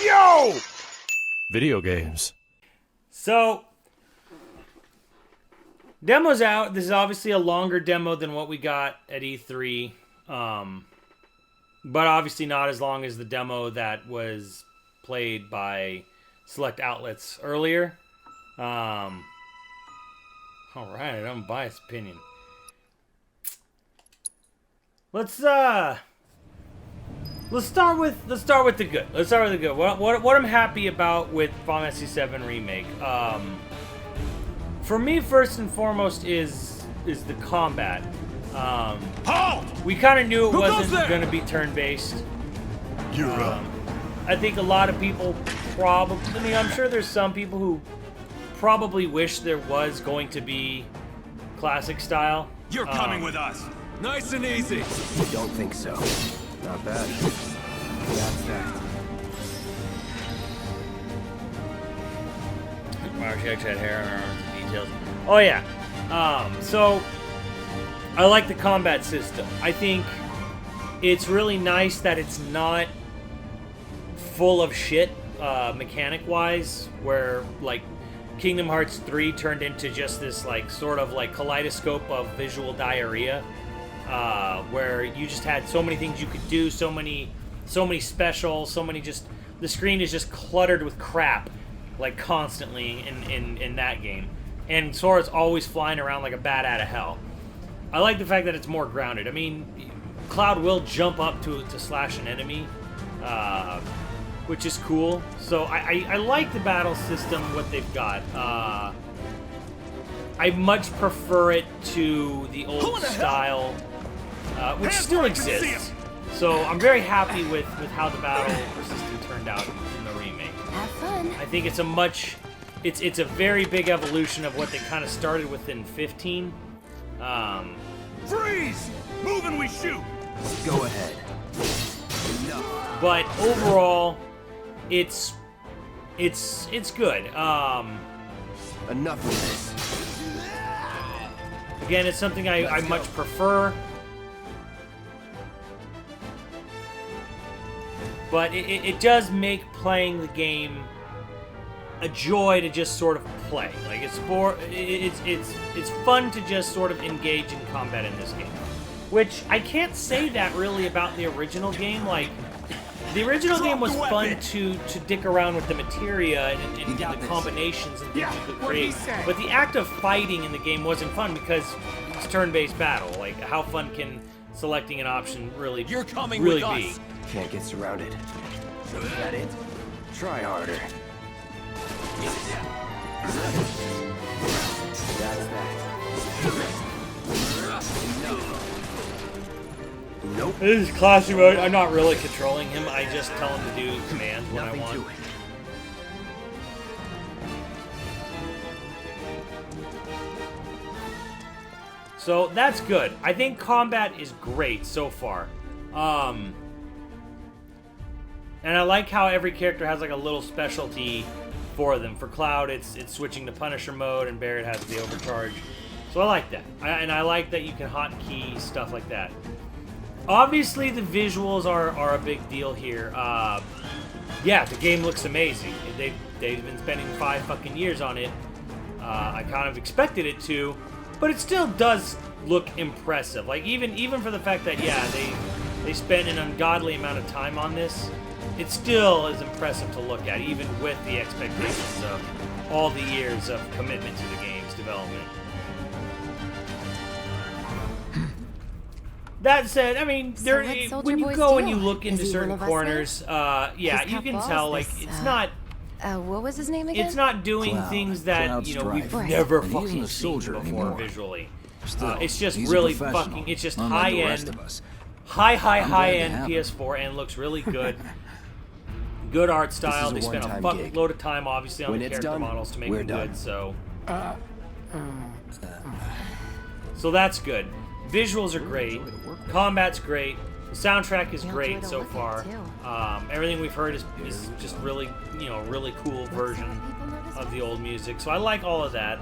Yo! Video games. So, demo's out. This is obviously a longer demo than what we got at E3. But obviously not as long as the demo that was played by select outlets earlier. Alright, unbiased opinion. Let's start with the good. Let's start with the good. What I'm happy about with Final Fantasy VII Remake. For me, first and foremost, is the combat. We kind of knew it wasn't going to be turn-based. You're up. I think a lot of people probably... I mean, I'm sure there's some people who probably wish there was going to be classic style. You're coming with us. Nice and easy. I don't think so. Not bad. That's that. Wow, she actually had hair on her arms and details. Oh, yeah. So, I like the combat system. I think it's really nice that it's not full of shit, mechanic-wise, where, like, Kingdom Hearts 3 turned into just this, like, sort of, like, kaleidoscope of visual diarrhea, where you just had so many things you could do, so many specials, so many just... The screen is just cluttered with crap, like, constantly in that game. And Sora's always flying around like a bat out of hell. I like the fact that it's more grounded. I mean, Cloud will jump up to slash an enemy, which is cool. So I like the battle system, what they've got. I much prefer it to the old style, which still exists. So I'm very happy with how the battle system turned out in the remake. Have fun. I think it's it's a very big evolution of what they kind of started with in 15. Freeze! Move and we shoot. Go ahead. But overall, it's good. Enough of this. Again, it's something I much prefer. But it does make playing the game a joy to just sort of play. Like it's fun to just sort of engage in combat in this game. Which I can't say that really about the original game. Like the original game was fun to dick around with the materia and the combinations and things you could create. But the act of fighting in the game wasn't fun because it's turn-based battle. Like how fun can selecting an option really be? Can't get surrounded. Is that it? Try harder. That's that. Nope. This is classic mode. I'm not really controlling him. I just tell him to do commands when I want. So that's good. I think combat is great so far. And I like how every character has like a little specialty for them. For Cloud, it's switching to Punisher mode, and Barret has the overcharge. So I like that. And I like that you can hotkey stuff like that. Obviously, the visuals are a big deal here. Yeah, the game looks amazing. They've been spending 5 fucking years on it. I kind of expected it to, but it still does look impressive. Like even for the fact that yeah, they spent an ungodly amount of time on this, it still is impressive to look at, even with the expectations of all the years of commitment to the game's development. That said, I mean, when you go and you look into certain corners, yeah, you can tell, like, it's not... what was his name again? It's not doing things that, you know, we've never fucking seen before visually. It's just really fucking... It's just high-end... High-end PS4 and looks really good. Good art style. They spent a fuckload of time, obviously, on the character models to make them good, so... So that's good. Visuals are great. Combat's great. The soundtrack is great so far. Everything we've heard is just really, you know, really cool version of the old music. So I like all of that.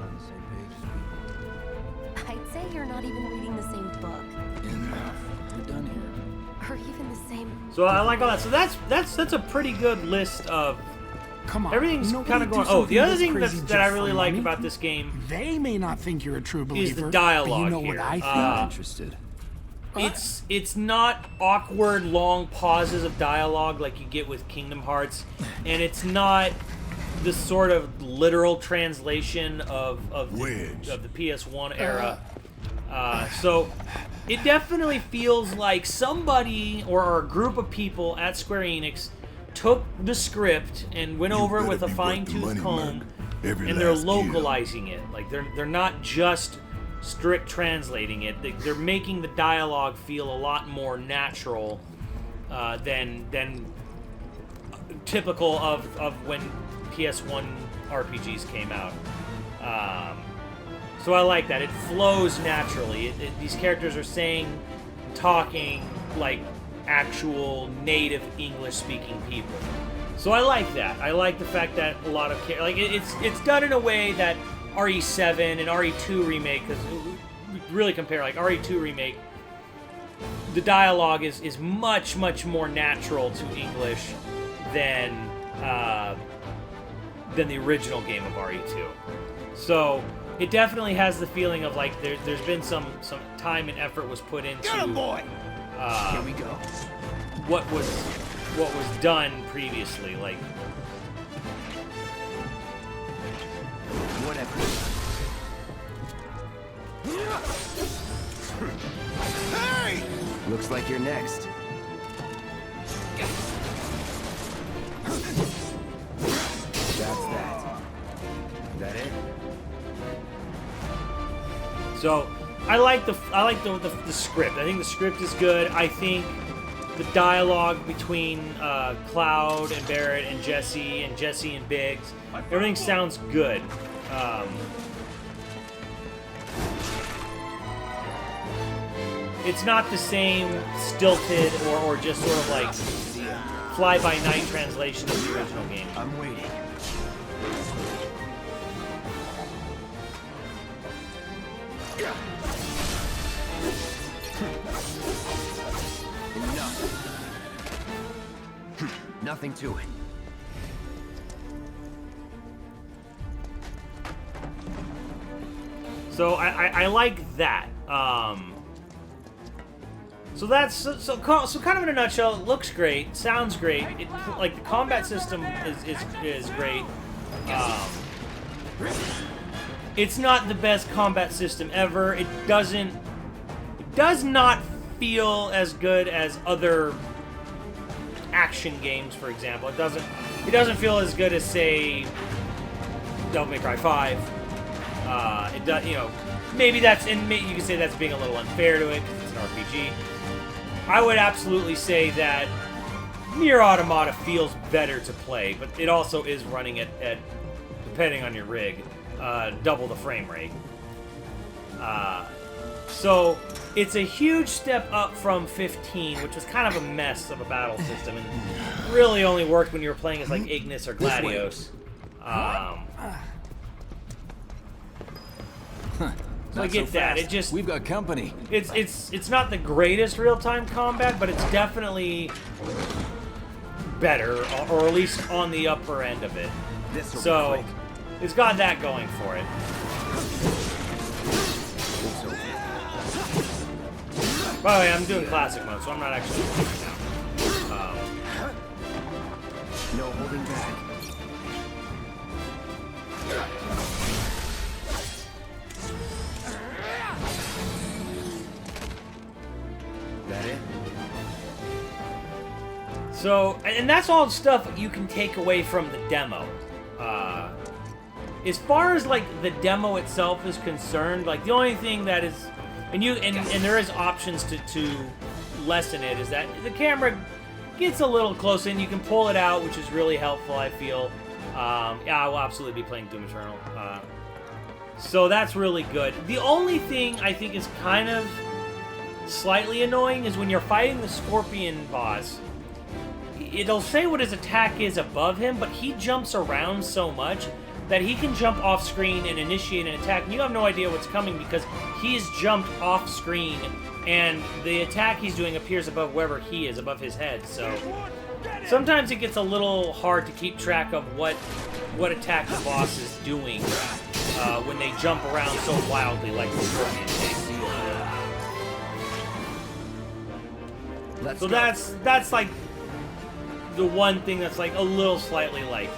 I'd say you're not even reading the same book. Enough. We're done here. Or even the same. So I like all that. So that's a pretty good list of Come on. everything's nobody kind of do going. Oh, something the other this thing crazy that I just really for like money. about this game They may not think you're a true believer. is the dialogue but you know here. what I think. Not interested. It's not awkward long pauses of dialogue like you get with Kingdom Hearts, and it's not the sort of literal translation of the PS1 era. So it definitely feels like somebody or a group of people at Square Enix took the script and went over it with a fine-tooth comb, and they're localizing it. Like they're not just strict translating it. They're making the dialogue feel a lot more natural than typical of when PS1 RPGs came out. So I like that. It flows naturally. These characters are talking like actual native English-speaking people. So I like that. I like the fact that a lot of it's done in a way that RE7 and RE2 Remake, because we really compare, like RE2 Remake, the dialogue is much more natural to English than the original game of RE2. So it definitely has the feeling of like there's been some time and effort was put into Get him, boy! Here we go. what was done previously. Like Whatever. Hey! Looks like you're next. That's that. That it? so, I like the script. I think the script is good. I think the dialogue between Cloud and Barrett and Jesse and Biggs, everything sounds good. It's not the same stilted or just sort of like fly-by-night translation of the original game. I'm waiting. Enough. Nothing to it. So I like that. So that's so kind of in a nutshell. It looks great, sounds great. Like the combat system is great. It's not the best combat system ever. It does not feel as good as other action games, for example. It doesn't feel as good as, say, Devil May Cry 5. It does, maybe that's, and maybe you can say that's being a little unfair to it because it's an RPG. I would absolutely say that Nier Automata feels better to play, but it also is running at depending on your rig, double the frame rate. So it's a huge step up from 15, which was kind of a mess of a battle system, and really only worked when you were playing as like Ignis or Gladios. So I get that. It just We've got company. it's not the greatest real-time combat, but it's definitely better, or at least on the upper end of it. This'll be So quick. it's got that going for it. It's over. By the way, I'm doing classic mode, so I'm not actually right now. No holding back. That it? So, and that's all stuff you can take away from the demo. As far as like the demo itself is concerned, like the only thing that is, and there is options to lessen it, is that the camera gets a little close and you can pull it out, which is really helpful, I feel. Yeah, I will absolutely be playing Doom Eternal. So that's really good. The only thing I think is kind of slightly annoying is when you're fighting the Scorpion boss, it'll say what his attack is above him, but he jumps around so much that he can jump off screen and initiate an attack, and you have no idea what's coming because he's jumped off screen and the attack he's doing appears above wherever he is, above his head. So sometimes it gets a little hard to keep track of what attack the boss is doing when they jump around so wildly like the Scorpion tank. So that's like the one thing that's like a little slightly like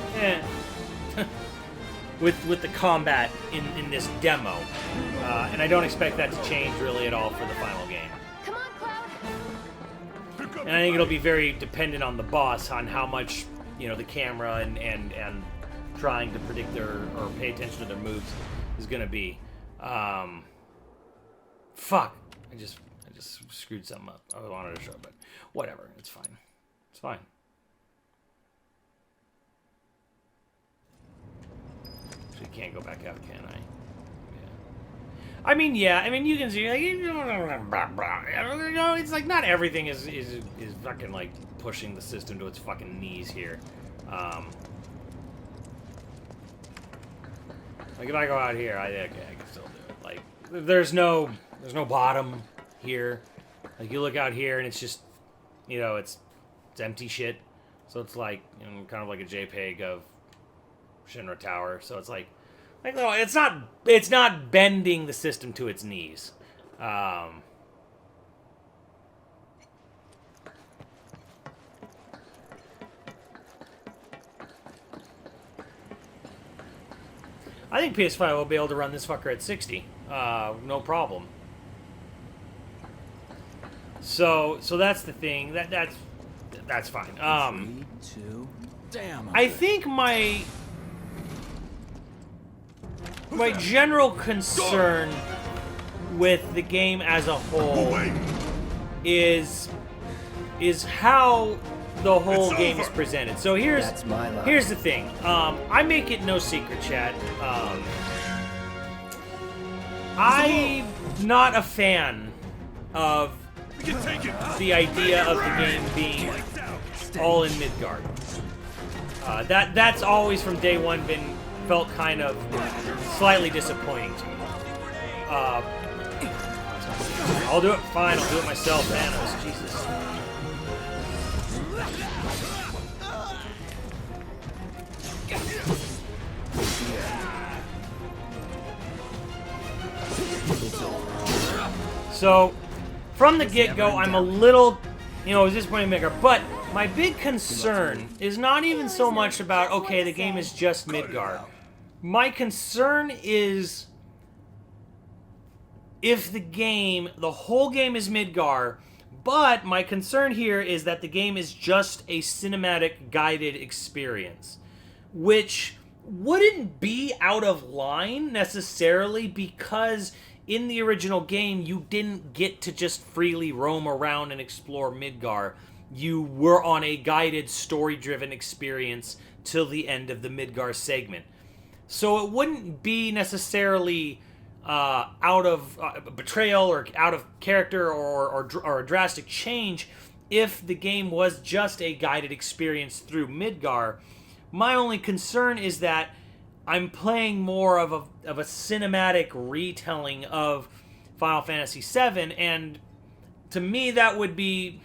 with the combat in this demo, and I don't expect that to change really at all for the final game. Come on, Cloud. And I think it'll be very dependent on the boss on how much the camera and trying to predict their or pay attention to their moves is gonna be. Fuck! I just screwed something up. I wanted to show, but whatever. It's fine. It's fine. So you can't go back out, can I? Yeah. I mean, you can see, like, it's like not everything is fucking like pushing the system to its fucking knees here. Like if I go out here, I can still do it. Like there's no bottom here. Like you look out here and it's just, it's empty shit. So it's like kind of like a JPEG of Shinra Tower. So it's like no, it's not bending the system to its knees. I think PS5 will be able to run this fucker at 60, no problem. So that's the thing. That's fine. 3, 2, damn. I think my general concern with the game as a whole is how the whole game is presented. So here's the thing. I make it no secret, chat. I'm not a fan of the idea of the game being all in Midgard. That's always from day one felt kind of slightly disappointing to me. I'll do it fine. I'll do it myself, Thanos. Jesus. So, from the get-go, I'm a little, disappointed Midgard, but my big concern is not even so much about, okay, the game is just Midgard. My concern is if the whole game is Midgard, but my concern here is that the game is just a cinematic guided experience, which wouldn't be out of line necessarily because in the original game you didn't get to just freely roam around and explore Midgard. You were on a guided, story-driven experience till the end of the Midgard segment. So it wouldn't be necessarily out of betrayal or out of character or a drastic change if the game was just a guided experience through Midgard. My only concern is that I'm playing more of a cinematic retelling of Final Fantasy VII, and to me that would be...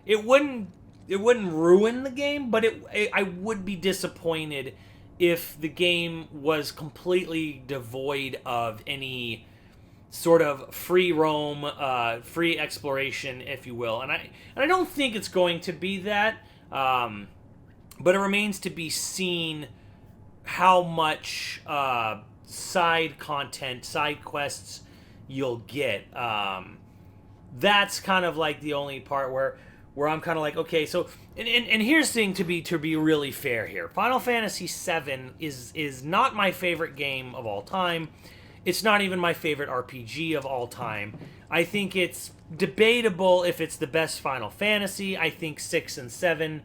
It wouldn't ruin the game, but I would be disappointed if the game was completely devoid of any sort of free roam, free exploration, if you will. And I don't think it's going to be that, but it remains to be seen how much side content, side quests you'll get. That's kind of like the only part where I'm kind of like, okay, so and here's the thing, to be really fair here. Final Fantasy VII is not my favorite game of all time. It's not even my favorite RPG of all time. I think it's debatable if it's the best Final Fantasy. I think 6 and 7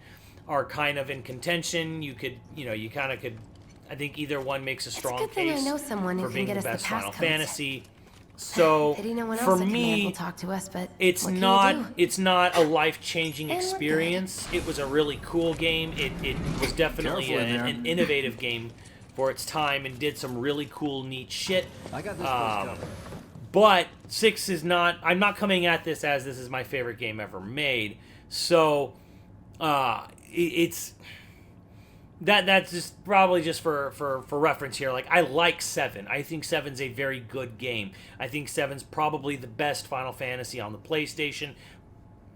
are kind of in contention. You kind of could. I think either one makes a strong case I know someone who for can being get the us best the Final passcodes. Fantasy. So Pity no one else for at Command me, will talk to us, but it's what can not you do? it's not a life-changing And we're experience. It was a really cool game. It was definitely Careful in there. an innovative game for its time and did some really cool, neat shit. I got this place covered. But 6 is not... I'm not coming at this as this is my favorite game ever made. So, it's... That's just probably just for reference here. Like, I like 7. I think 7's a very good game. I think 7's probably the best Final Fantasy on the PlayStation.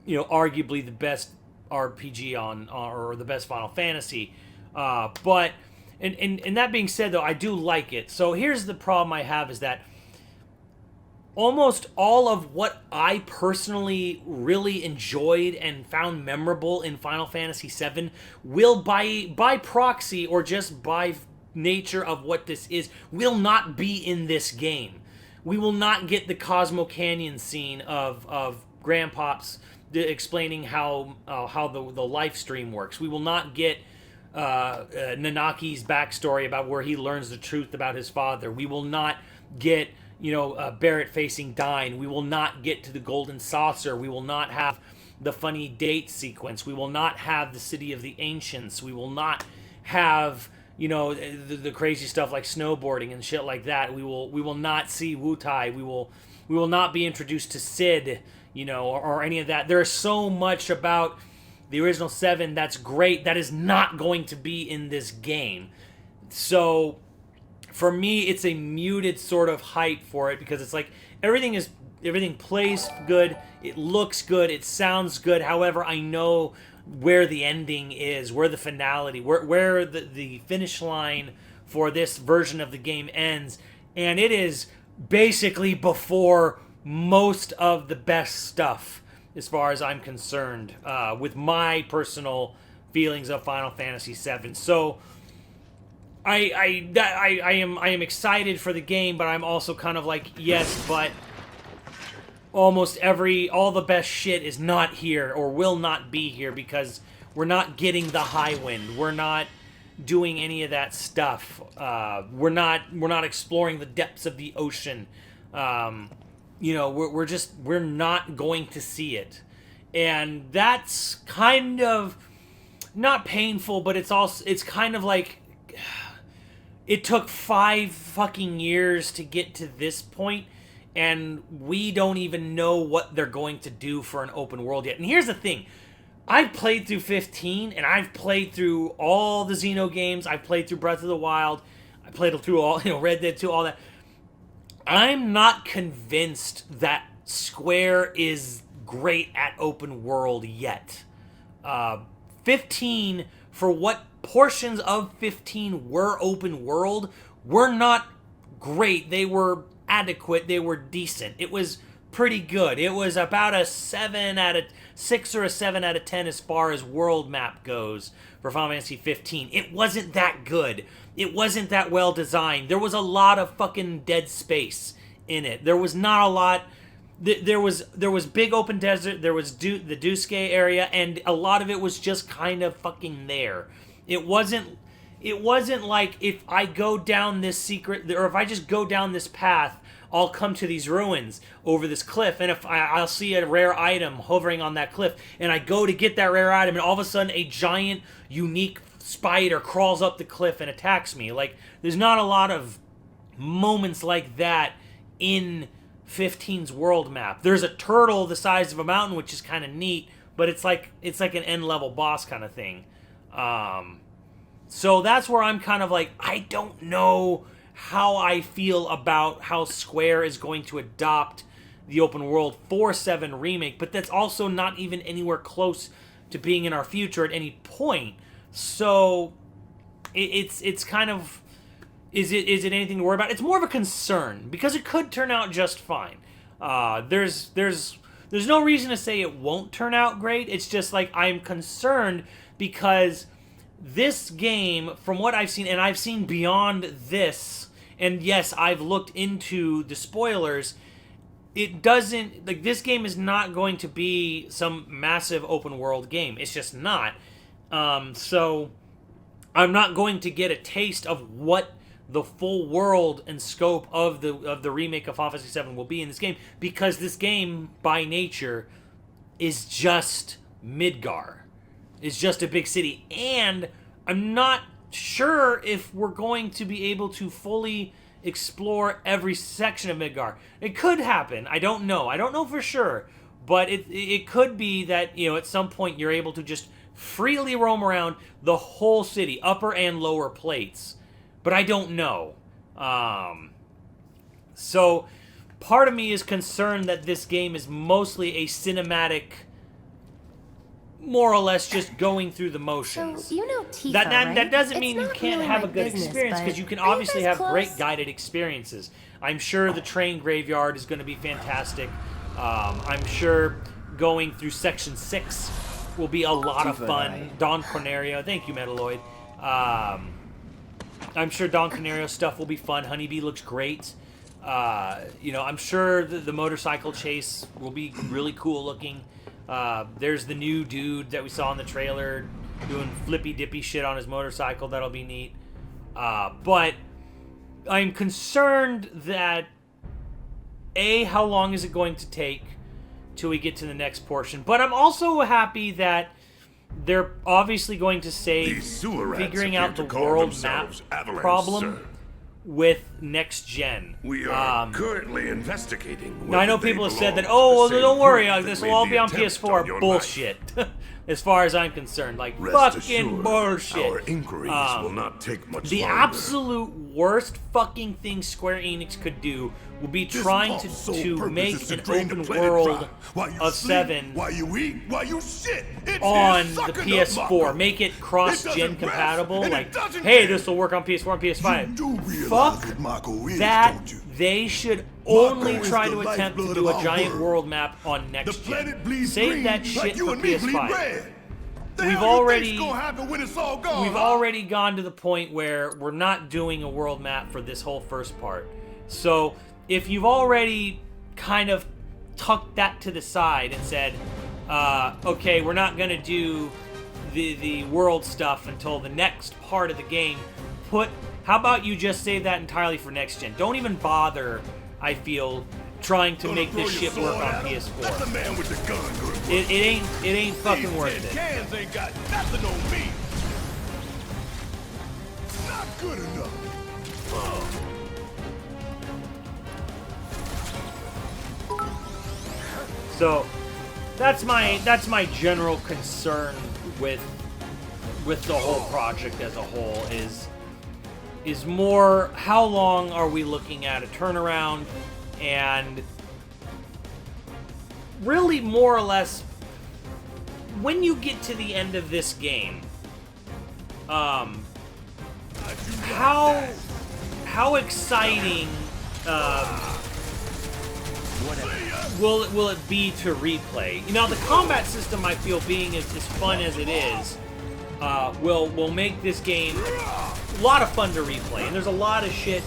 You know, arguably the best RPG on or the best Final Fantasy. But and that being said, though, I do like it. So here's the problem I have is that almost all of what I personally really enjoyed and found memorable in Final Fantasy VII will, by proxy or just by nature of what this is, will not be in this game. We will not get the Cosmo Canyon scene of Grandpops explaining how the life stream works. We will not get Nanaki's backstory about where he learns the truth about his father. We will not get Barrett facing Dyne. We will not get to the Golden Saucer. We will not have the funny date sequence. We will not have the City of the Ancients. We will not have, the crazy stuff like snowboarding and shit like that. We will not see Wutai. We will not be introduced to Sid, or any of that. There's so much about the original 7 that's great that is not going to be in this game. So for me, it's a muted sort of hype for it because it's like everything plays good, it looks good, it sounds good. However, I know where the ending is, where the finality, where the finish line for this version of the game ends, and it is basically before most of the best stuff as far as I'm concerned, with my personal feelings of Final Fantasy VII. So I am excited for the game, but I'm also kind of like, yes, but all the best shit is not here or will not be here because we're not getting the high wind. We're not doing any of that stuff. We're not exploring the depths of the ocean. We're not going to see it. And that's kind of not painful, but it's kind of like it took 5 fucking years to get to this point, and we don't even know what they're going to do for an open world yet. And here's the thing. I've played through 15, and I've played through all the Xeno games. I've played through Breath of the Wild. I played through all, Red Dead 2, all that. I'm not convinced that Square is great at open world yet. 15, for what portions of 15 were open world, were not great. They were adequate. They were decent. It was pretty good. It was about a 6 or a 7 out of 10 as far as world map goes for Final Fantasy 15. It wasn't that good. It wasn't that well designed. There was a lot of fucking dead space in it. There was not a lot. There was big open desert. There was the Duske area, and a lot of it was just kind of fucking there. It wasn't like if I go down this secret, or if I just go down this path, I'll come to these ruins over this cliff, and if I'll see a rare item hovering on that cliff, and I go to get that rare item, and all of a sudden a giant, unique spider crawls up the cliff and attacks me. Like, there's not a lot of moments like that in 15's world map. There's a turtle the size of a mountain, which is kind of neat, but it's like an end-level boss kind of thing. So that's where I'm kind of like, I don't know how I feel about how Square is going to adopt the open world for 7 Remake, but that's also not even anywhere close to being in our future at any point. So it's kind of, is it anything to worry about? It's more of a concern because it could turn out just fine. There's no reason to say it won't turn out great. It's just like I'm concerned because this game, from what I've seen, and I've seen beyond this, and yes, I've looked into the spoilers, it doesn't, like, this game is not going to be some massive open world game. It's just not. So I'm not going to get a taste of what the full world and scope of the remake of Final Fantasy VII will be in this game, because this game, by nature, is just Midgar. It's just a big city, and I'm not sure if we're going to be able to fully explore every section of Midgar. It could happen. I don't know. I don't know for sure. But it could be that, you know, at some point you're able to just freely roam around the whole city, upper and lower plates. But I don't know. So part of me is concerned that this game is mostly a cinematic, more or less just going through the motions. So, you know Tifa, That doesn't right? mean It's you not can't really have a my good business, experience, but because you can are you obviously guys have great close? guided experiences. I'm sure the train graveyard is going to be fantastic. I'm sure going through Section 6 will be a lot of fun. Don Cornerio, thank you, Metaloid. I'm sure Don Cornerio stuff will be fun. Honeybee looks great. You know, I'm sure the motorcycle chase will be really cool looking. There's the new dude that we saw in the trailer doing flippy dippy shit on his motorcycle. That'll be neat. But I'm concerned that how long is it going to take till we get to the next portion? But I'm also happy that they're obviously going to save These sewer rats figuring appear out to the call world map themselves Avalanche, problem sir. with next gen. We are currently investigating. Now, I know whether they people have said that, belong to oh, the well, same don't worry, group that this made will all the be on attempt PS4. your Bullshit. As far as I'm concerned. Like, Rest fucking assured, bullshit. Our inquiries will not take much The longer. absolute worst fucking thing Square Enix could do would be This trying vault's sole to purpose make is to an drain the open planet world dry. While you of sleep, 7 while you eat, while you shit. It's on here the sucking up PS4. Marco. Make it It cross-gen doesn't compatible. rest, and Like, it doesn't hey, care. this will work on PS4 and PS5. You do realize Fuck what Marco is, that. don't you? They should only Marco is try the to attempt to lifeblood do of a our giant world. world map on The next planet gen. bleeds Save green that shit like you for and me bleed PS5. red. The We've hell you already- think's gonna happen when it's all gone, We've huh? already gone to the point where we're not doing a world map for this whole first part. So if you've already kind of tucked that to the side and said, okay, we're not going to do the world stuff until the next part of the game, how about you just save that entirely for next gen? Don't even bother, I feel, trying to Gonna make throw this your shit work sword on at him? Let the PS4. man with the gun go to work. It ain't fucking worth These it. cans ain't got nothing on me. Not good enough. So that's my general concern with the whole project as a whole is more how long are we looking at a turnaround, and really more or less when you get to the end of this game, how exciting will it be to replay? You know, the combat system, I feel, being as fun as it is, will make this game a lot of fun to replay. And there's a lot of shit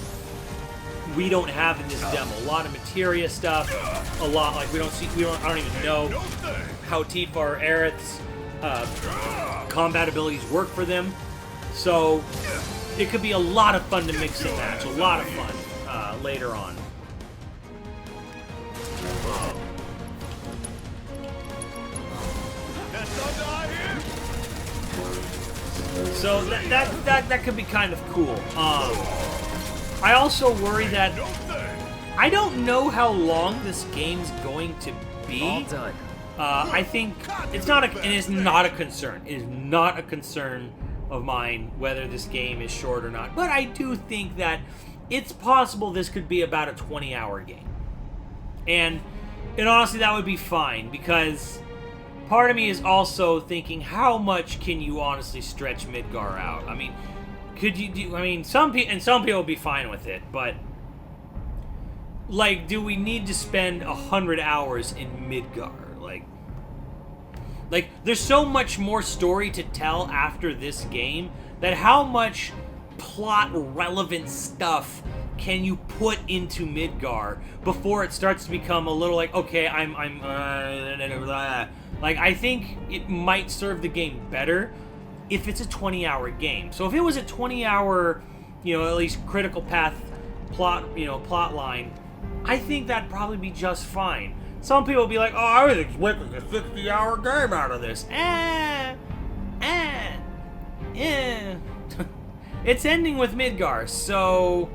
we don't have in this demo. A lot of materia stuff. A lot, like, I don't even know how Tifa or Aerith's combat abilities work for them. So it could be a lot of fun to mix and match. A lot of fun later on. So that could be kind of cool. I also worry that I don't know how long this game's going to be. All done. I think it is not a concern. It is not a concern of mine whether this game is short or not. But I do think that it's possible this could be about a 20-hour game. And honestly, that would be fine, because part of me is also thinking, how much can you honestly stretch Midgar out? I mean, could you do? I mean, some people would be fine with it, but like, do we need to spend 100 hours in Midgar? Like, there's so much more story to tell after this game that how much plot-relevant stuff can you put into Midgar before it starts to become a little like, okay, like, I think it might serve the game better if it's a 20-hour game. So if it was a 20-hour, you know, at least critical path plot line, I think that'd probably be just fine. Some people will be like, oh, I was expecting a 60-hour game out of this. It's ending with Midgar, so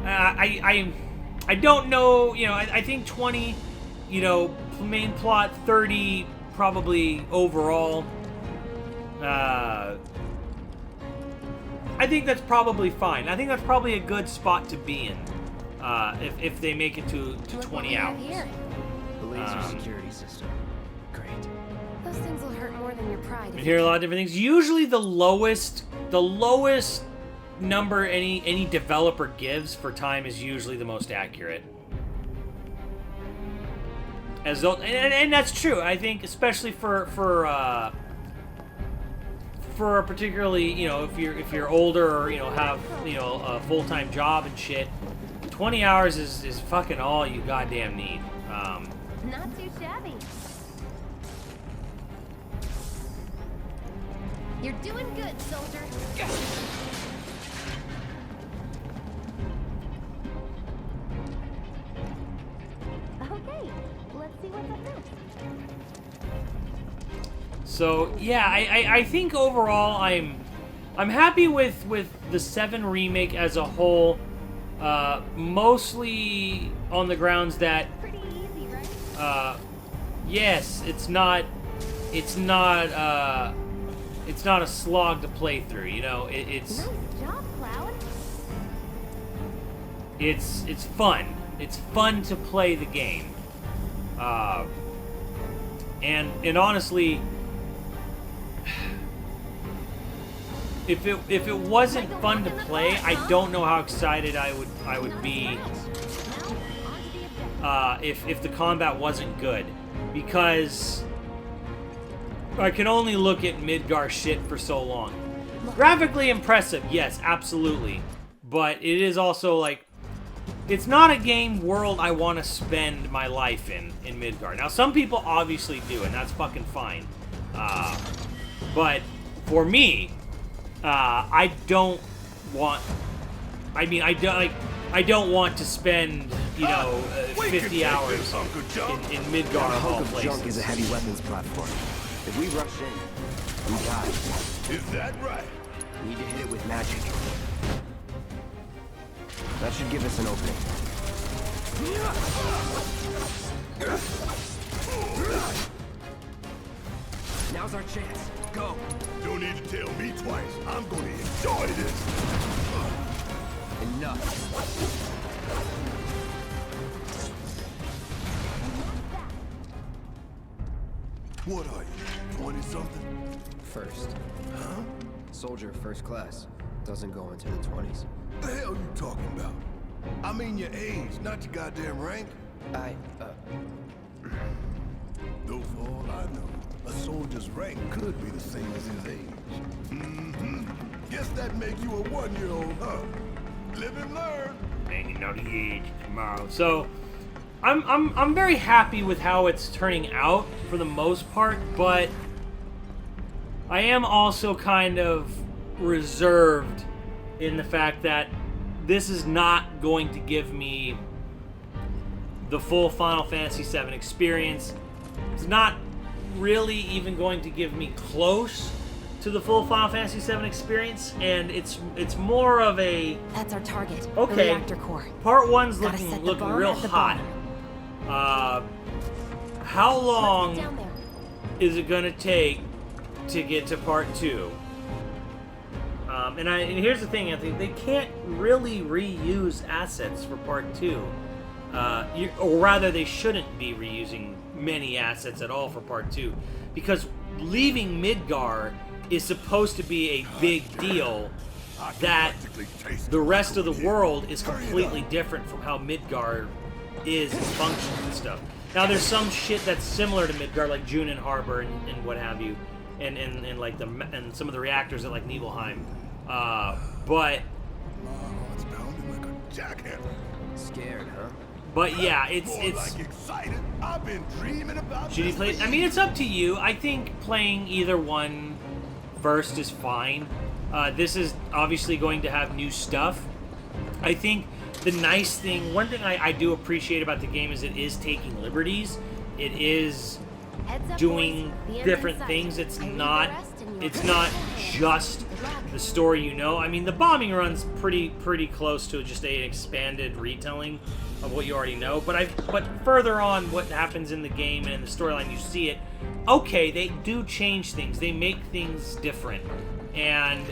I don't know, you know, I think 20, you know, main plot, 30 probably overall. I think that's probably fine. I think that's probably a good spot to be in, if they make it to 20 hours. The laser security system. Great. Those things will hurt more than your pride. You hear a lot of different things. Usually the lowest number any developer gives for time is usually the most accurate. As though, and that's true. I think especially for particularly, you know, if you're older or, you know, have, you know, a full-time job and shit, 20 hours is fucking all you goddamn need. Not too shabby. You're doing good, soldier. Okay, let's see what's up next. So yeah, I think overall I'm happy with the 7 remake as a whole, mostly on the grounds that Pretty easy, right? yes, it's not a slog to play through. You know, it's Nice job, Cloud. it's fun. It's fun to play the game. And honestly, if it wasn't fun to play, I don't know how excited I would be if the combat wasn't good, because I can only look at Midgar shit for so long. Graphically impressive, yes, absolutely, but it is also like, it's not a game world I want to spend my life in Midgar. Now, some people obviously do, and that's fucking fine. But for me, I don't want. I mean, I don't want to spend, you know, 50 hours in Midgar A of all hunk of junk is places. a heavy weapons platform. If we rush in, we die. Is that right? We need to hit it with magic. That should give us an opening. Now's our chance. Go. Don't need to tell me twice. I'm gonna enjoy this. Enough. What are you, 20-something? First. Huh? Soldier first class. Doesn't go into the 20s. The hell you talking about? I mean your age, not your goddamn rank. Though for all I know, a soldier's rank could be the same as his age. Mm-hmm. Guess that make you a 1-year-old, huh? Live and learn. Hanging out the age tomorrow. So, I'm very happy with how it's turning out for the most part, but I am also kind of reserved in the fact that this is not going to give me the full Final Fantasy VII experience. It's not really even going to give me close to the full Final Fantasy VII experience, and it's more of a, That's our target. The okay, reactor core. part 1's Gotta set the looking bomb real at the hot. How long Down there. is it gonna take to get to part 2? And here's the thing, Anthony, they can't really reuse assets for part 2. Or rather, they shouldn't be reusing many assets at all for part 2, because leaving Midgar is supposed to be a big deal that the rest of the world is completely different from how Midgar is and functions and stuff. Now, there's some shit that's similar to Midgar, like Junin Harbor and what have you, and like and some of the reactors at like Nibelheim. But My heart's pounding like a jackhammer. Scared, huh? but yeah, More it's like excited. I've been dreaming about should you this play? for I mean, it's up to you. I think playing either one first is fine. This is obviously going to have new stuff. I think the nice thing, one thing I do appreciate about the game is it is taking liberties. It is Heads up, doing boys. The end's different in sight. things. I leave the rest in your hands. It's not just the story you know. I mean, the bombing run's pretty close to just an expanded retelling of what you already know. But further on, what happens in the game and in the storyline, you see it. Okay, they do change things. They make things different. And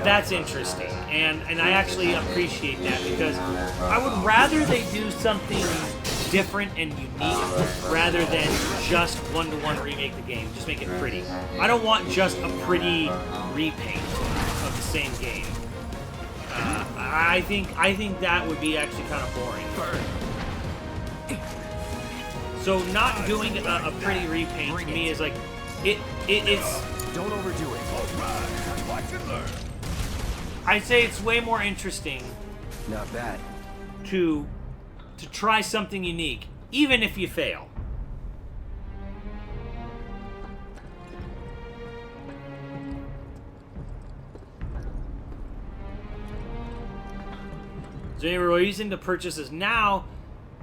that's interesting, and I actually appreciate that, because I would rather they do something different and unique rather than just one-to-one remake the game, just make it pretty. I don't want just a pretty repaint of the same game. I think that would be actually kind of boring. So not doing a pretty repaint to me is like it's. Don't overdo it. Watch and learn. I'd say it's way more interesting Not bad. to try something unique, even if you fail. Is there any reason to purchase this now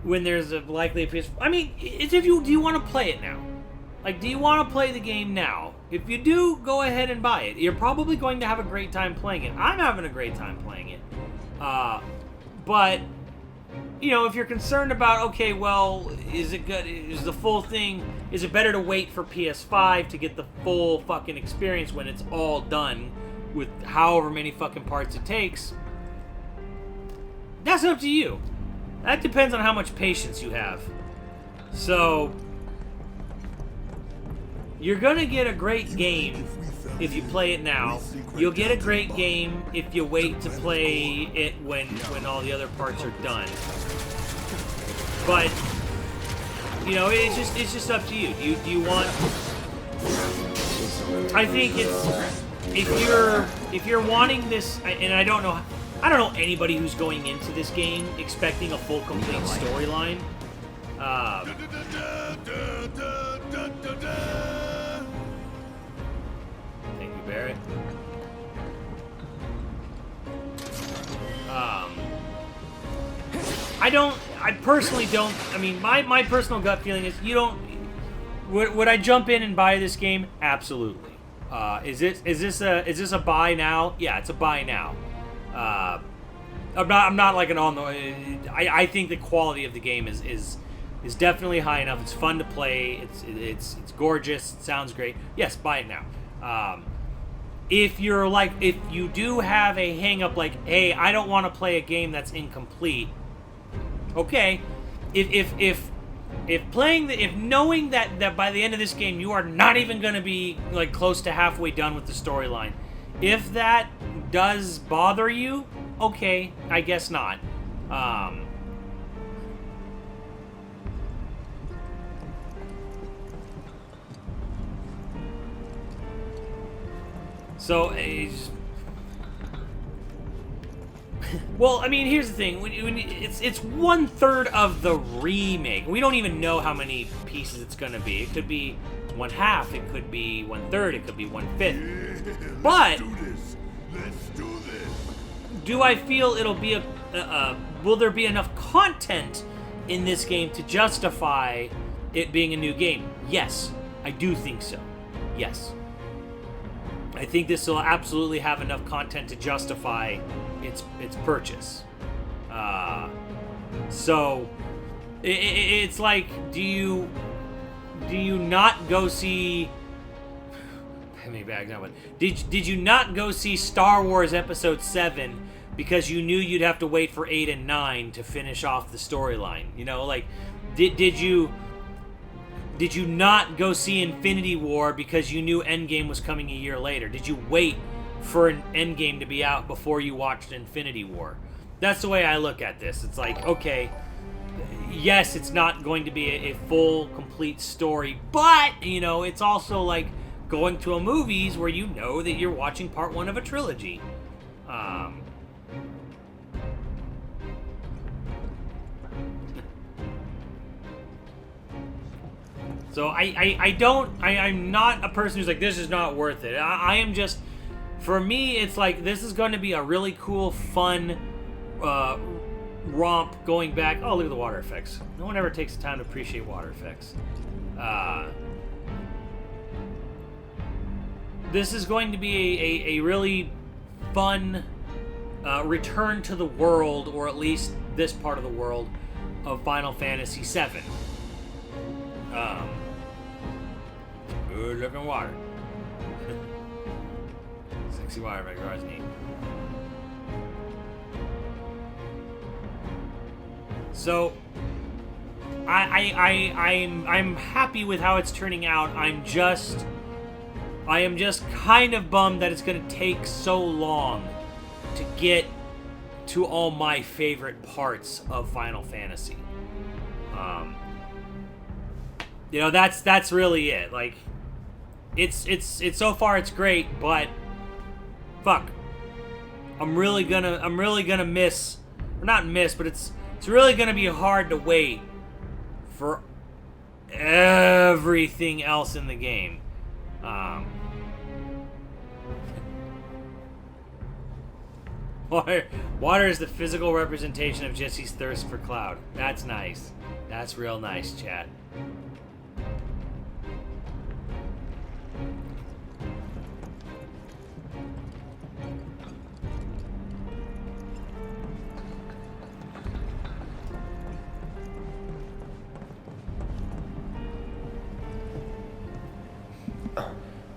when there's a likely PS? I mean, it's if you do you want to play it now? Like, do you want to play the game now? If you do, go ahead and buy it. You're probably going to have a great time playing it. I'm having a great time playing it. But, you know, if you're concerned about, okay, well, is it good? Is the full thing, is it better to wait for PS5 to get the full fucking experience when it's all done with however many fucking parts it takes? That's up to you. That depends on how much patience you have. So, you're gonna get a great game if you play it now. You'll get a great game if you wait to play it when all the other parts are done. But you know, it's just up to you. Do you want? I think it's if you're wanting this, and I don't know anybody who's going into this game expecting a full complete storyline. Thank you, Barrett. I personally don't. I mean, my personal gut feeling is you don't. Would I jump in and buy this game? Absolutely. Is this a buy now? Yeah, it's a buy now. I'm not like an on the. I think the quality of the game is definitely high enough. It's fun to play. It's gorgeous. It sounds great. Yes, buy it now. If you do have a hang up like, hey, I don't want to play a game that's incomplete. Okay, if knowing that by the end of this game you are not even going to be like close to halfway done with the storyline, if that does bother you, okay, I guess not. So, well, I mean, here's the thing. When it's 1/3 of the remake. We don't even know how many pieces it's going to be. It could be 1/2. It could be 1/3. It could be 1/5. But Let's do this. do I feel it'll be will there be enough content in this game to justify it being a new game? Yes, I do think so. Yes. I think this will absolutely have enough content to justify its purchase. So it's like, do you not go see? Maybe I know, but did you not go see Star Wars Episode 7 because you knew you'd have to wait for 8 and 9 to finish off the storyline? You know, like did you not go see Infinity War because you knew Endgame was coming a year later? Did you wait for an Endgame to be out before you watched Infinity War? That's the way I look at this. It's like, okay, yes, it's not going to be a full, complete story, but, you know, it's also like going to a movies where you know that you're watching part 1 of a trilogy. So I'm not a person who's like, this is not worth it. I am just, for me, it's like, this is going to be a really cool, fun romp going back. Oh, look at the water effects. No one ever takes the time to appreciate water effects. this is going to be a really fun return to the world, or at least this part of the world, of Final Fantasy VII. Good looking water. Sexy water makes your eyes neat. So, I'm happy with how it's turning out. I am just kind of bummed that it's going to take so long to get to all my favorite parts of Final Fantasy. You know, that's really it. Like, it's so far it's great, but fuck, I'm really gonna miss, or not miss, but it's really gonna be hard to wait for everything else in the game. Water is the physical representation of Jesse's thirst for Cloud. That's nice. That's real nice, chat.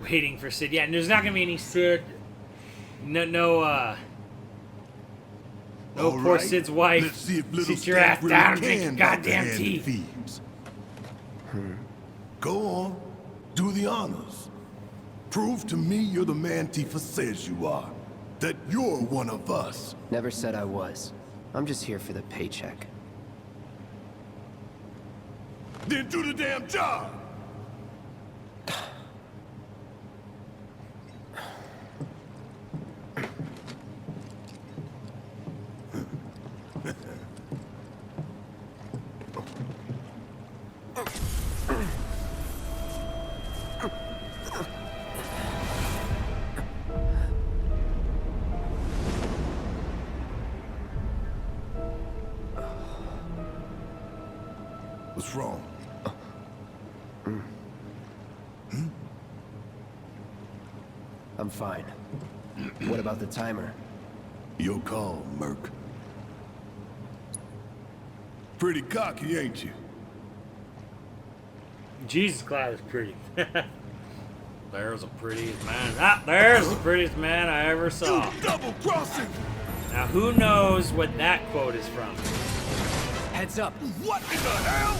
Waiting for Sid. Yeah, and there's not gonna be any Sid. No, poor right. Sid's wife. Let's see if little Sit your ass Stack down really and take can your knock goddamn the hand teeth. thieves. Go on, do the honors. Prove to me you're the man Tifa says you are. That you're one of us. Never said I was. I'm just here for the paycheck. Then do the damn job. What's wrong? I'm fine. What about the timer? Your call, Merc. Pretty cocky, ain't you? Jesus, Cloud is pretty. There's the prettiest man. Ah, there's the prettiest man I ever saw. You double-crossing! Now, who knows what that quote is from? Heads up! What in the hell?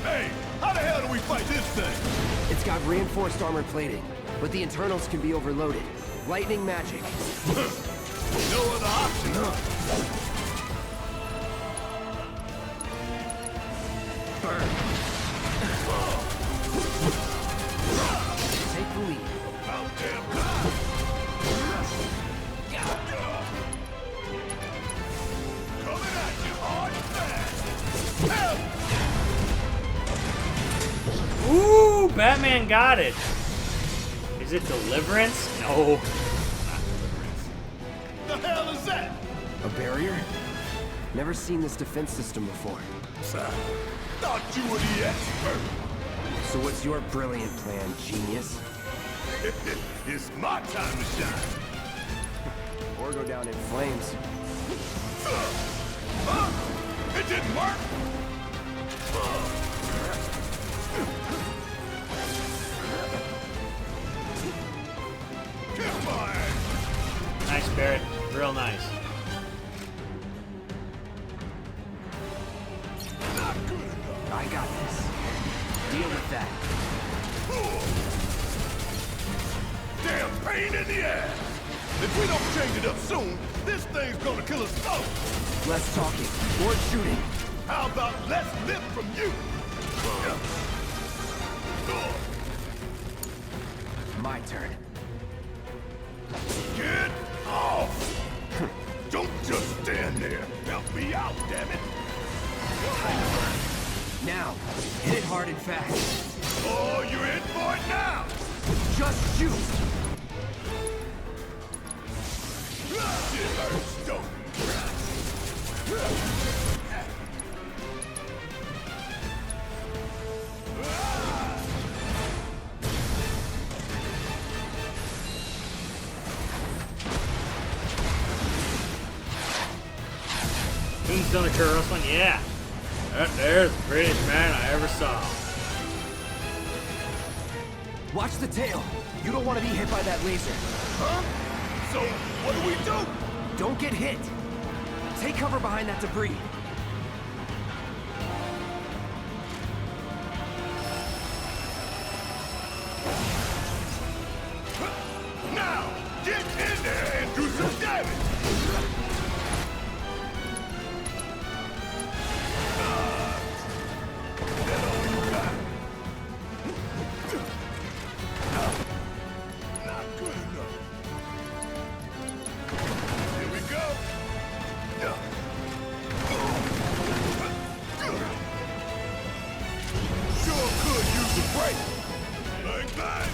Hey, how the hell do we fight this thing? It's got reinforced armor plating, but the internals can be overloaded. Lightning magic. No other option, huh? Burn. Take the lead. About damn time. Coming at you hard and fast. Help! Ooh, Batman got it. Is it Deliverance? No. The hell is that? A barrier? Never seen this defense system before. Thought you were the expert. So what's your brilliant plan, genius? It's my time to shine. Or go down in flames. It didn't work. Kiss my ass. Nice, Barrett. Real nice. Not good enough. I got this. Deal with that. Damn pain in the ass. If we don't change it up soon, this thing's gonna kill us both. Less talking, more shooting. How about less lip from you? My turn. Get off! Don't just stand there. Help me out, damn it. Now, hit it hard and fast. Oh, you're in for it now. Just shoot. It hurts, don't it? on the Kurt one? Yeah. There's the prettiest man I ever saw. Watch the tail. You don't want to be hit by that laser. Huh? So, what do we do? Don't get hit. Take cover behind that debris. Now, get in there and do some damage! That all you got? Not good enough. Here we go. Sure could use a break. Bang, bang!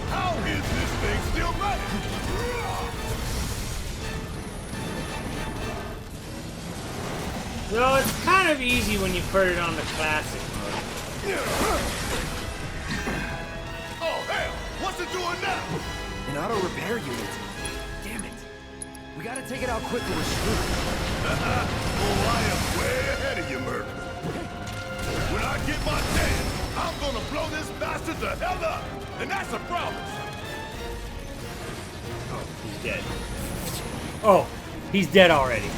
How is this thing still running? So it's kind of easy when you put it on the classic mode. Oh, hell! What's it doing now? An auto repair unit. Damn it. We gotta take it out quick or we're screwed. Oh, I am way ahead of you, Merc. When I get my chance, I'm gonna blow this bastard the hell up. And that's a promise. Oh, he's dead. Oh, he's dead already.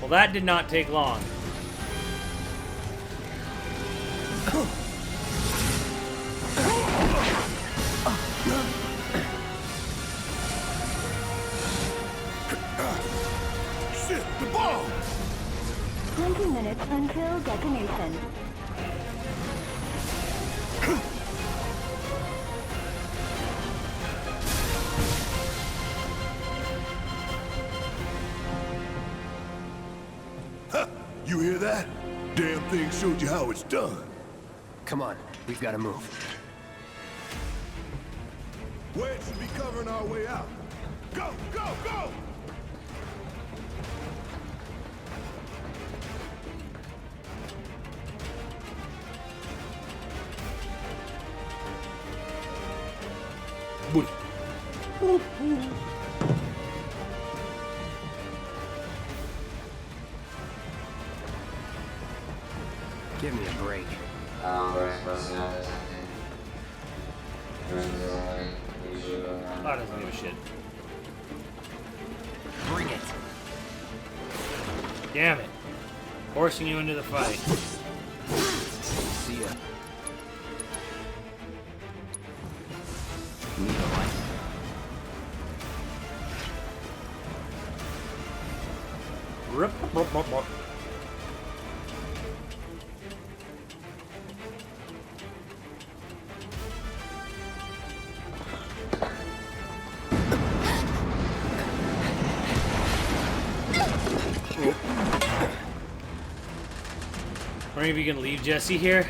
Well, that did not take long. Shit, the bomb! 20 minutes until detonation. Huh, you hear that? Damn thing showed you how it's done. Come on, we've gotta move. Wedge should be covering our way out. Go, go, go! Give me a break. I doesn't give a shit. Bring it. Damn it. Forcing you into the fight. See ya. Need a light. Rip, rip, rip, rip. Or maybe you can leave Jesse here.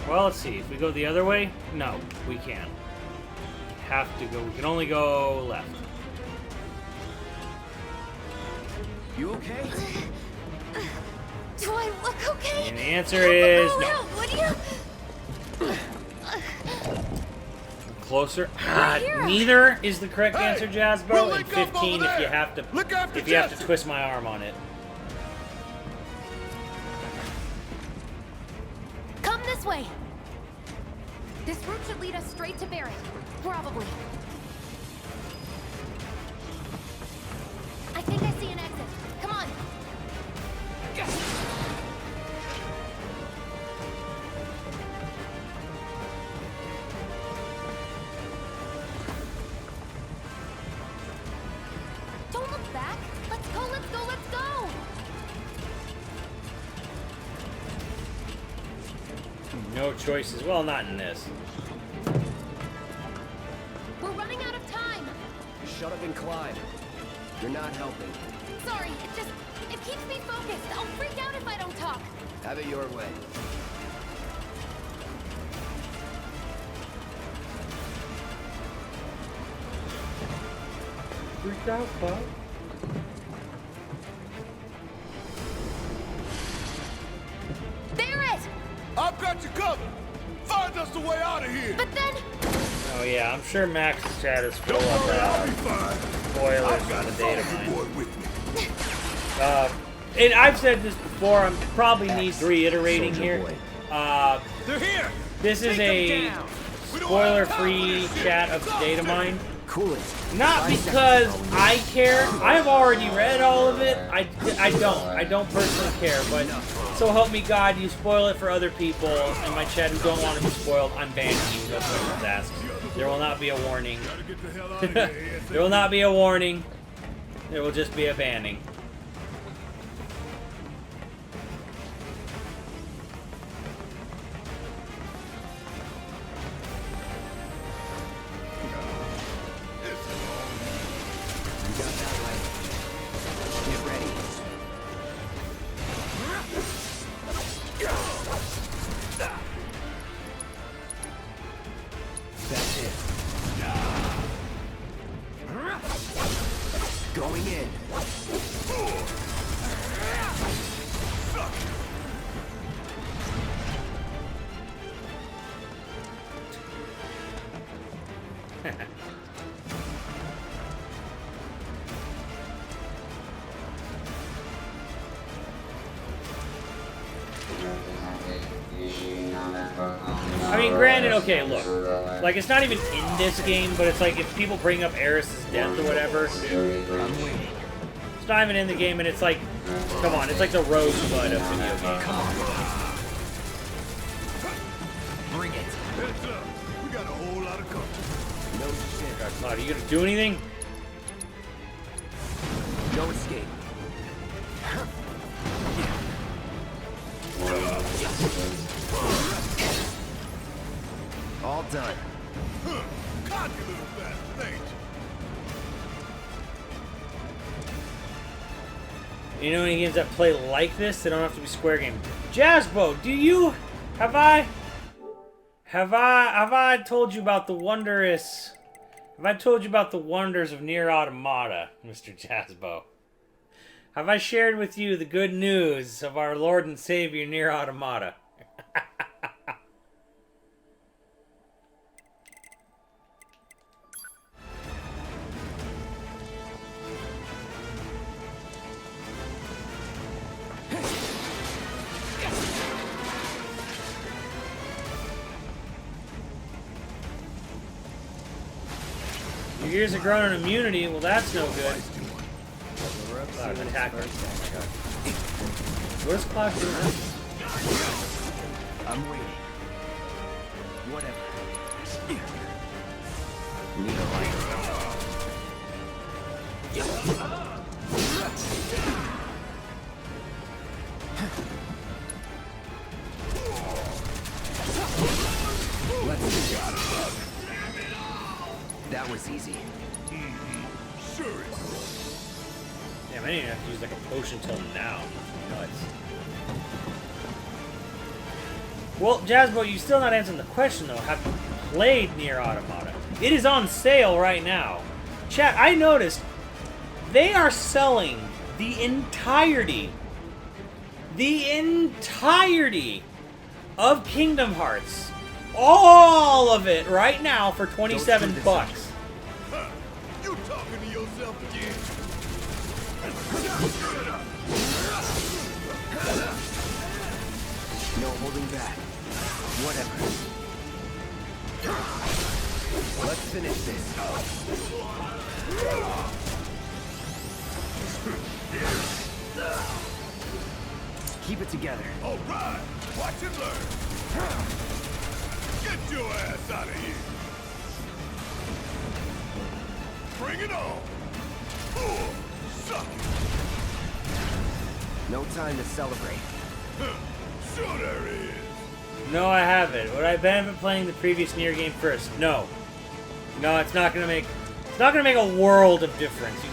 Well, let's see. If we go the other way, no, we can't. We have to go. We can only go left. You okay? Do I look okay? And the answer is no. Would you? Closer. here. Neither is the correct answer, Jazbo. we'll And link up 15 over if you there. have to. Look after if you have to Jesse. twist my arm on it. Come this way. This route should lead us straight to Barrett. Probably. I think I see an exit. Come on. Don't look back. Let's go, let's go, let's go. No choices. Well, not in this. We're running out of time. Shut up and climb. You're not helping. Sorry, it keeps me focused. I'll freak out if I don't talk. Have it your way. Look out, bud. Barrett! I've got you covered. Find us the way out of here. But then... Oh yeah, I'm sure Max's chat is full Don't worry, I'll of be fine. spoilers on the data Soldier mine. boy with me. And I've said this before, I probably needs reiterating Soldier here. boy. They're here. This is a spoiler-free chat of the data mine. Cool it. Not because I care. I've already read all of it. I don't personally care. But so help me God, you spoil it for other people in my chat who don't want to be spoiled. I'm banning you. No questions asked. There will not be a warning. Get the hell out of here. There will not be a warning. There will just be a banning. You got that right. Get ready. That's it. Going in. I mean, granted, okay, look. Like, it's not even in this game, but it's like if people bring up Eris's death or whatever, it's not even in the game, and it's like, come on, it's like the rosebud of video games. Come on. Bring it. Heads up. We got a whole lot of company. No shit. God, are you gonna do anything? No escape. All done. Cocky little bastard, ain't you? You know any games that play like this? They don't have to be square game. Jazzbo, do you? Have I told you about the wondrous? Have I told you about the wonders of Nier Automata, Mr. Jazzbo? Have I shared with you the good news of our Lord and Savior Nier Automata? Your ears are growing in immunity. Well, that's no good. Cloud attacker. Where's Cloud doing that? I'm waiting. Whatever. Need a light. Let's do it. That was easy. Sure. Damn, I didn't even have to use like a potion till now. Nuts. Well, Jazzbo, you still not answering the question though. Have you played Nier Automata? It is on sale right now. Chat, I noticed they are selling the entirety of Kingdom Hearts. All of it right now for 27 bucks. Huh. You talking to yourself again? No holding back. Whatever. Let's finish this. Keep it together. All right. Watch and learn. Get your ass out of here. Bring it on. Ooh, suck it. No time to celebrate. Sure there is. No, I haven't. Would I benefit playing the previous Nier game first? No. No, it's not gonna make a world of difference. You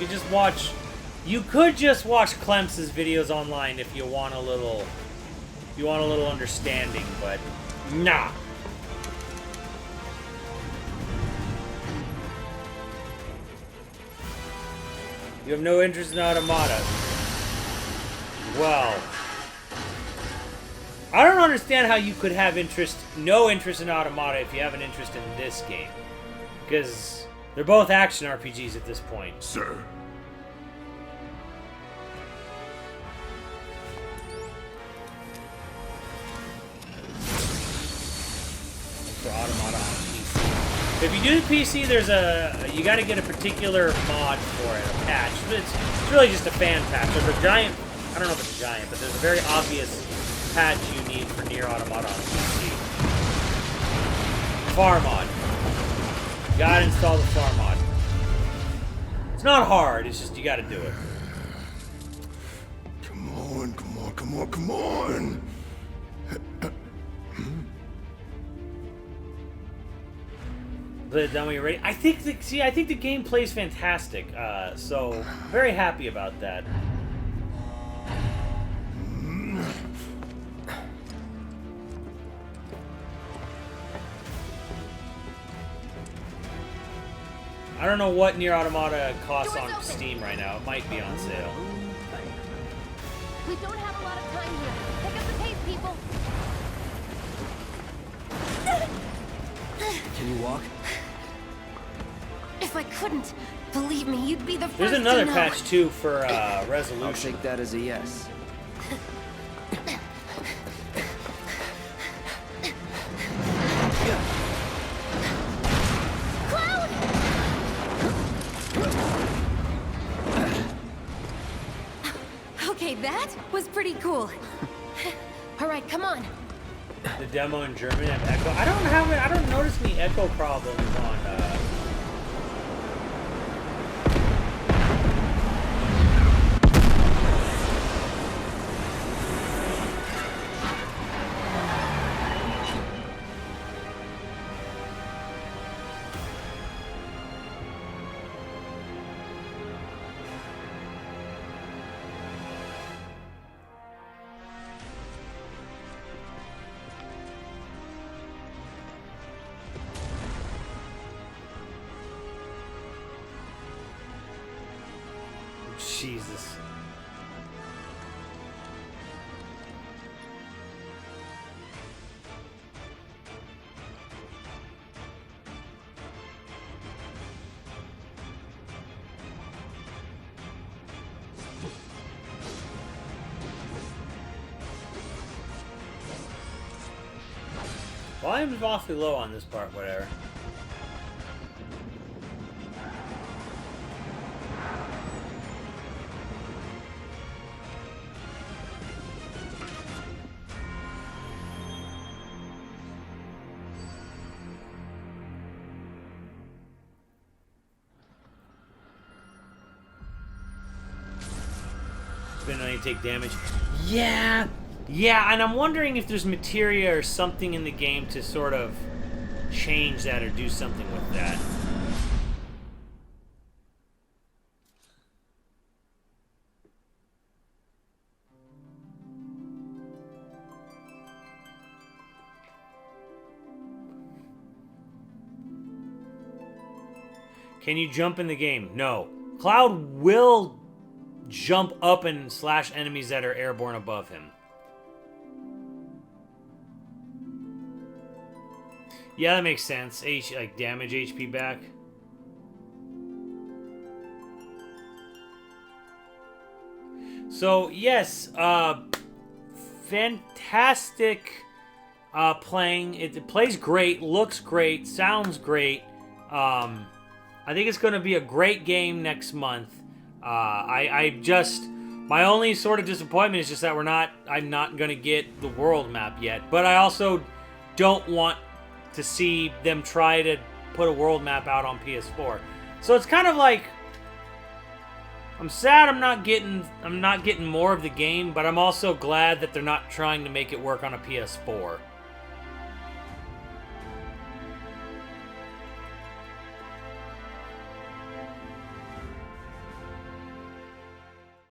could just watch Clems's videos online if you want a little understanding, but nah. You have no interest in Automata. Well, I don't understand how you could have no interest in Automata if you have an interest in this game. Because they're both action RPGs at this point. Sir. For Automata on PC. If you do the PC, you got to get a particular mod for it, a patch. It's really just a fan patch. There's a giant, I don't know if it's a giant, but there's a very obvious patch you need for Nier Automata on PC. Far mod. You gotta install the far mod. It's not hard, it's just you gotta do it. Come on, come on, come on, come on! But then when you're ready, I think the game plays fantastic. So very happy about that. I don't know what Nier Automata costs on Steam right now. It might be on sale. We don't have a lot of time here. Pick up the pace, people. Can you walk? If I couldn't, believe me, you'd be the first There's another to know. patch too for resolution. I'll take that as a yes. Okay, that was pretty cool. All right, come on. The demo in German have echo. I don't notice any echo problems on. Jesus. Volume's awfully low on this part, whatever. Only take damage. Yeah, and I'm wondering if there's materia or something in the game to sort of change that or do something with that. Can you jump in the game? No. Cloud will jump up and slash enemies that are airborne above him. Yeah, that makes sense. Like damage HP back. So yes, fantastic playing. It plays great, looks great, sounds great. I think it's going to be a great game next month. My only sort of disappointment is just that I'm not going to get the world map yet. But I also don't want to see them try to put a world map out on PS4. So it's kind of like, I'm sad I'm not getting more of the game, but I'm also glad that they're not trying to make it work on a PS4.